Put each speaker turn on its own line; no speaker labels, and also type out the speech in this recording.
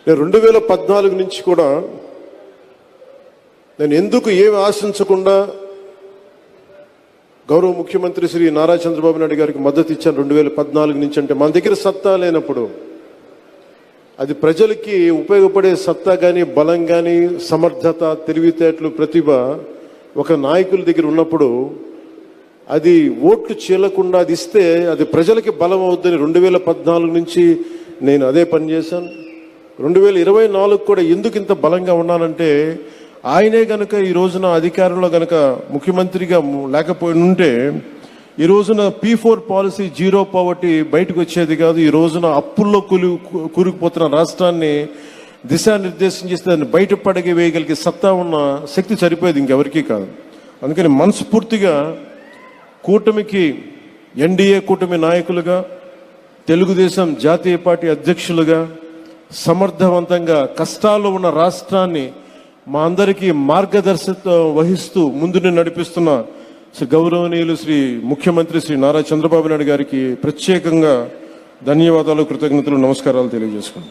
నేను 2014 నుంచి కూడా నేను ఎందుకు ఏమి ఆశించకుండా గౌరవ ముఖ్యమంత్రి శ్రీ నారా చంద్రబాబు నాయుడు గారికి మద్దతు ఇచ్చాను 2014 నుంచి. అంటే మన దగ్గర సత్తా లేనప్పుడు, అది ప్రజలకి ఉపయోగపడే సత్తా కానీ, బలం కానీ, సమర్థత, తెలివితేటలు, ప్రతిభ ఒక నాయకుల దగ్గర ఉన్నప్పుడు అది ఓట్లు చీలకుండా అది ఇస్తే అది ప్రజలకి బలం అవుద్దని 2014 నుంచి నేను అదే పని చేశాను. 2024 కూడా ఎందుకు ఇంత బలంగా ఉన్నానంటే, ఆయనే గనక ఈ రోజున అధికారంలో గనక ముఖ్యమంత్రిగా లేకపోయి ఉంటే ఈ రోజున P4 పాలసీ, జీరో పావర్టీ బయటకు వచ్చేది కాదు. ఈ రోజున అప్పుల్లో కూరుకుపోతున్న రాష్ట్రాన్ని దిశానిర్దేశం చేస్తే దాన్ని బయటపడగి వేయగలిగే సత్తా ఉన్న శక్తి సరిపోయేది, ఇంకెవరికీ కాదు. అందుకని మనస్ఫూర్తిగా కూటమికి, ఎన్డీఏ కూటమి నాయకులుగా, తెలుగుదేశం జాతీయ పార్టీ అధ్యక్షులుగా సమర్థవంతంగా కష్టాల్లో ఉన్న రాష్ట్రాన్ని మా అందరికీ మార్గదర్శకత్వం వహిస్తూ ముందుని నడిపిస్తున్న శ్రీ గౌరవనీయులు శ్రీ ముఖ్యమంత్రి శ్రీ నారా చంద్రబాబు నాయుడు గారికి ప్రత్యేకంగా ధన్యవాదాలు, కృతజ్ఞతలు, నమస్కారాలు తెలియజేసుకుంటాను.